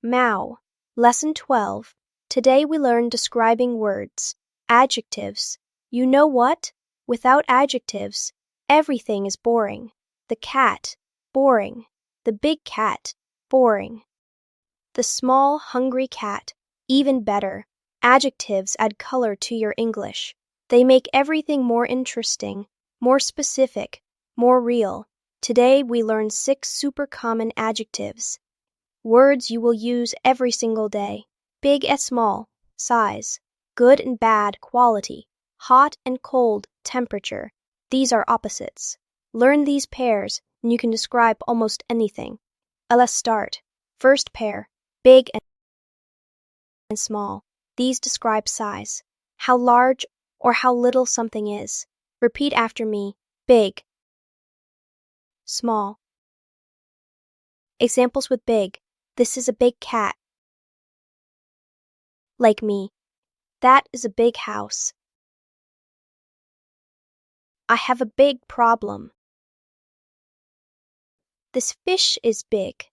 Mao. Lesson 12. Today we learn describing words. Adjectives. You know what? Without adjectives, everything is boring. The cat, boring. The big cat, boring. The small, hungry cat, even better. Adjectives add color to your English. They make everything more interesting, more specific, more real. Today we learn 6 super common adjectives. Words you will use every single day. Big and small, size. Good and bad, quality. Hot and cold, temperature. These are opposites. Learn these pairs and you can describe almost anything. Let's start. First pair, big and small. These describe size. How large or how little something is. Repeat after me. Big. Small. Examples with big. This is a big cat. Like me. That is a big house. I have a big problem. This fish is big.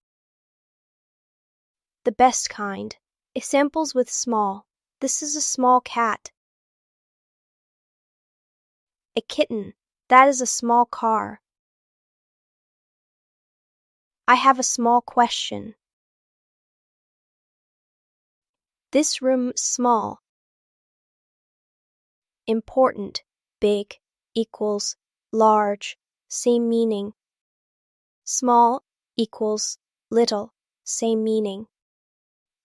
The best kind. Examples with small. This is a small cat. A kitten. That is a small car. I have a small question. This room small. Important, big, equals, large, same meaning. Small equals, little, same meaning.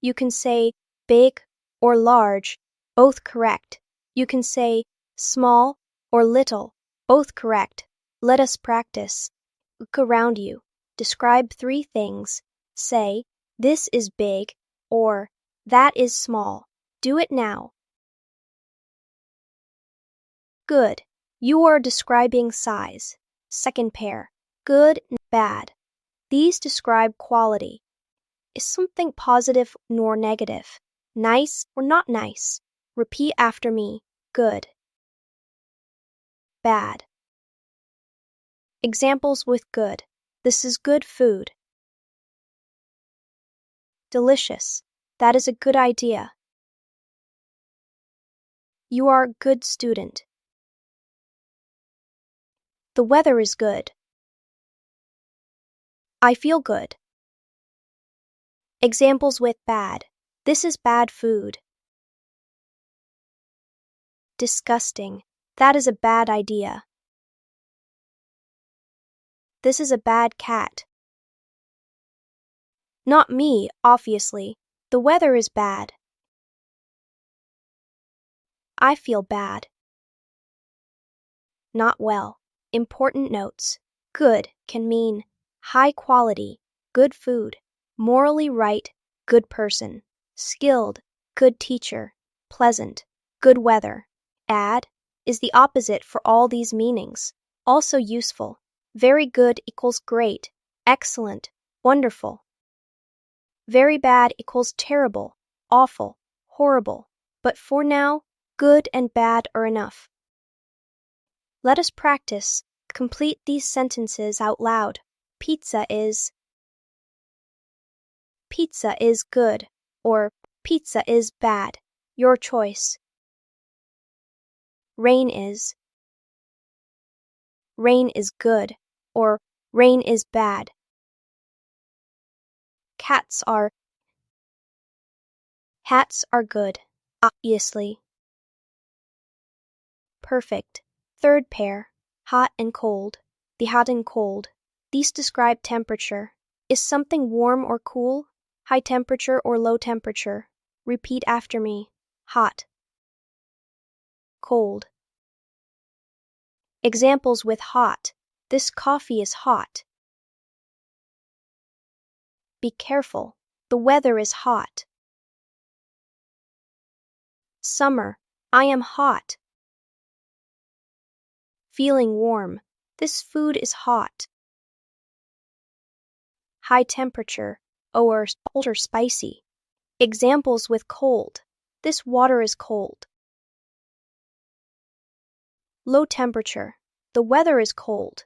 You can say big or large, both correct. You can say small or little, both correct. Let us practice. Look around you. Describe 3 things. Say, this is big, or that is small. Do it now. Good. You are describing size. Second pair. Good and bad. These describe quality. Is something positive nor negative? Nice or not nice? Repeat after me. Good. Bad. Examples with good. This is good food. Delicious. That is a good idea. You are a good student. The weather is good. I feel good. Examples with bad. This is bad food. Disgusting. That is a bad idea. This is a bad cat. Not me, obviously. The weather is bad. I feel bad. Not well. Important notes. Good can mean high quality, good food. Morally right, good person. Skilled, good teacher. Pleasant, good weather. Add is the opposite for all these meanings. Also useful. Very good equals great, excellent, wonderful. Very bad equals terrible, awful, horrible. But for now, good and bad are enough. Let us practice. Complete these sentences out loud. Pizza is good, or pizza is bad. Your choice. Rain is good, or rain is bad. Hats are good, obviously. Perfect. Third pair, hot and cold. The hot and cold. These describe temperature. Is something warm or cool? High temperature or low temperature? Repeat after me. Hot. Cold. Examples with hot. This coffee is hot. Be careful. The weather is hot. Summer. I am hot. Feeling warm. This food is hot. High temperature, or cold or spicy. Examples with cold. This water is cold. Low temperature. The weather is cold.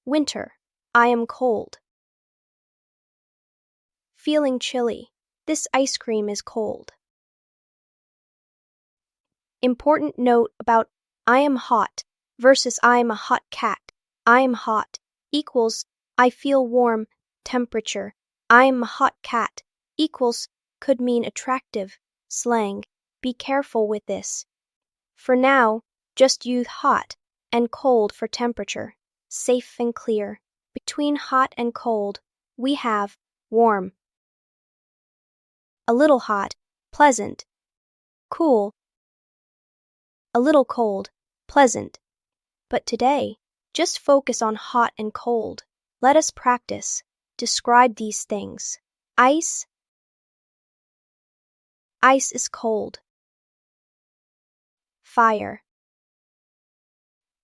Winter. I am cold. feeling chilly. This ice cream is cold. Important note about I am hot versus I am a hot cat. I am hot equals I feel warm, temperature. I am a hot cat equals could mean attractive, slang. Be careful with this. For now, just use hot and cold for temperature. Safe and clear. Between hot and cold, we have warm, a little hot, pleasant, cool, a little cold, pleasant. But today, just focus on hot and cold. Let us practice. Describe these things. Ice. Ice is cold. Fire.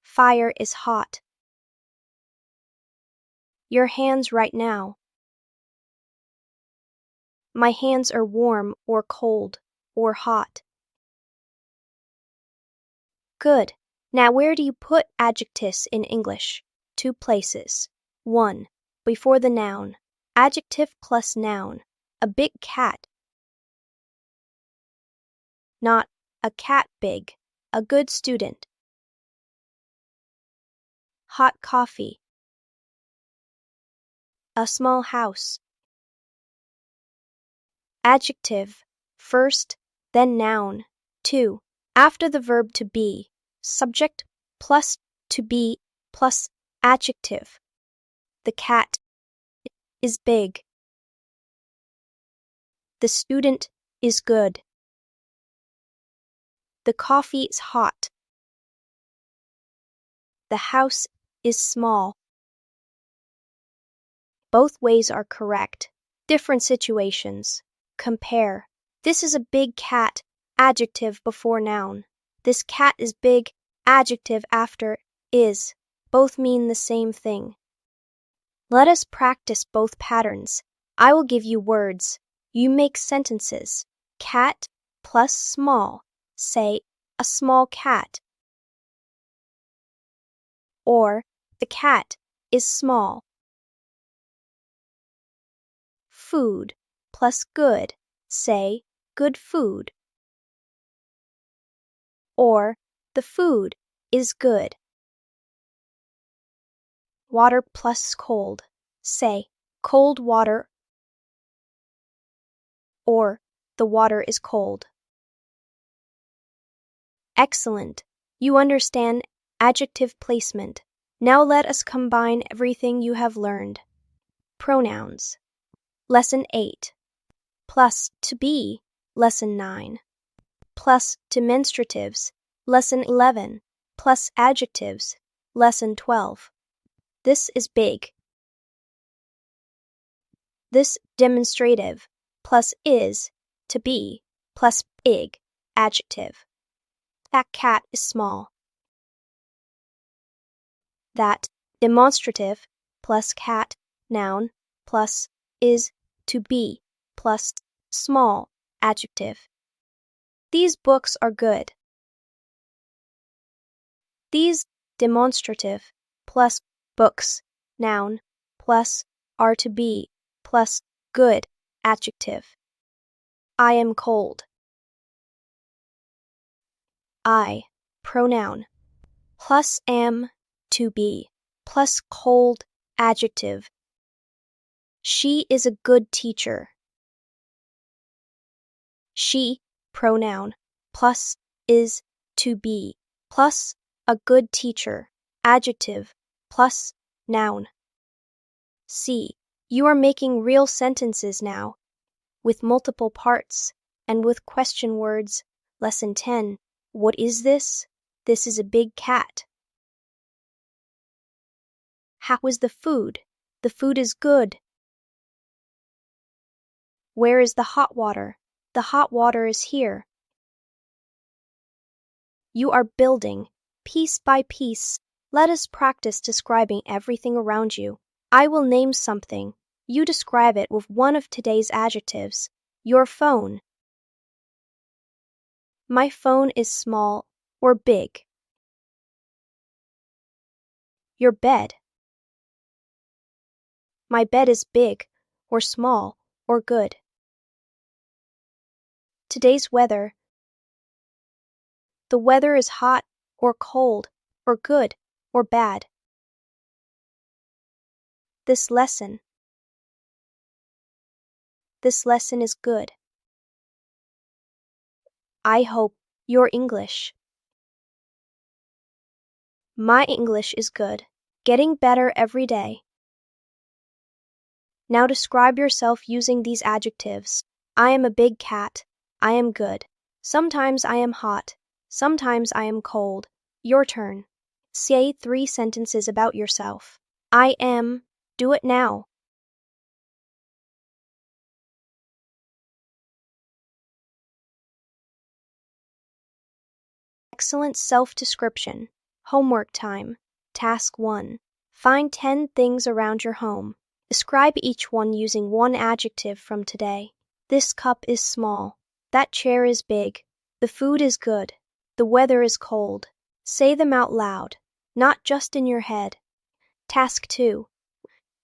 Fire is hot. Your hands right now. My hands are warm or cold or hot. Good. Now where do you put adjectives in English? 2 places. 1. Before the noun. Adjective plus noun. A big cat. Not a cat big. A good student. Hot coffee. A small house. Adjective. First, then noun. 2. After the verb to be. Subject plus to be plus adjective. The cat is big. The student is good. The coffee is hot. The house is small. Both ways are correct. Different situations. Compare. This is a big cat, adjective before noun. This cat is big, adjective after is. Both mean the same thing. Let us practice both patterns. I will give you words. You make sentences. Cat plus small. Say, a small cat. Or, the cat is small. Food plus good. Say, good food. Or, the food is good. Water plus cold. Say, cold water. Or, the water is cold. Excellent. You understand adjective placement. Now let us combine everything you have learned. Pronouns. Lesson 8. Plus to be. Lesson 9. Plus demonstratives. Lesson 11. Plus adjectives. Lesson 12. This is big. This demonstrative plus is to be plus ig adjective. That cat is small. That demonstrative plus cat noun plus is to be plus small adjective. These books are good. These demonstrative plus books noun plus are to be plus good adjective. I am cold. I pronoun plus am to be plus cold adjective. She is a good teacher. She pronoun plus is to be plus a good teacher adjective plus noun. See, you are making real sentences now with multiple parts and with question words. Lesson 10. What is this? This is a big cat. How is the food? The food is good. Where is the hot water? The hot water is here. You are building, piece by piece. Let us practice describing everything around you. I will name something. You describe it with one of today's adjectives. Your phone. My phone is small or big. Your bed. My bed is big or small. or good. Today's weather. The weather is hot or cold or good or bad. This lesson. This lesson is good. I hope your English. My English is good, getting better every day. Now describe yourself using these adjectives. I am a big cat. I am good. Sometimes I am hot. Sometimes I am cold. Your turn. Say 3 sentences about yourself. I am. Do it now. Excellent self-description. Homework time. Task 1. Find 10 things around your home. Describe each one using one adjective from today. This cup is small. That chair is big. The food is good. The weather is cold. Say them out loud, not just in your head. Task 2.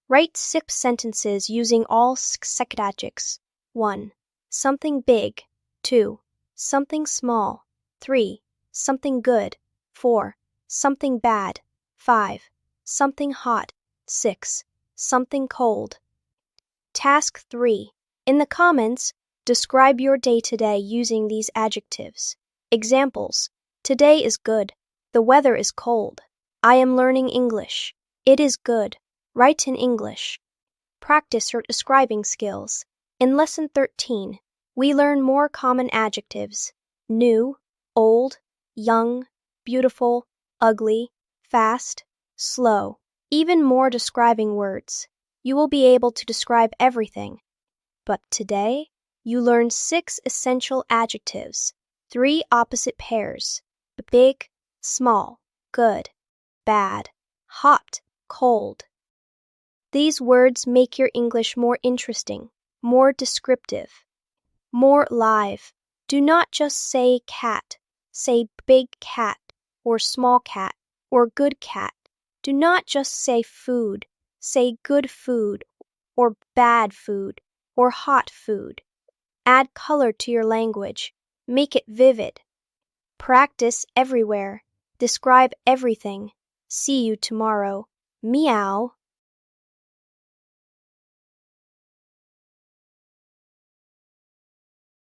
Write 6 sentences using all 6 adjectives. 1. Something big. 2. Something small. 3. Something good. 4. Something bad. 5. Something hot. 6. Something cold. Task 3. In the comments, describe your day today using these adjectives. Examples. Today is good. The weather is cold. I am learning English. It is good. Write in English. Practice your describing skills. In Lesson 13, we learn more common adjectives: new, old, young, beautiful, ugly, fast, slow, even more describing words. You will be able to describe everything. But today, you learn 6 essential adjectives, 3 opposite pairs: big, small, good, bad, hot, cold. These words make your English more interesting, more descriptive, more live. Do not just say cat. Say big cat, or small cat, or good cat. Do not just say food. Say good food, or bad food, or hot food. Add color to your language. Make it vivid. Practice everywhere. Describe everything. See you tomorrow. Meow.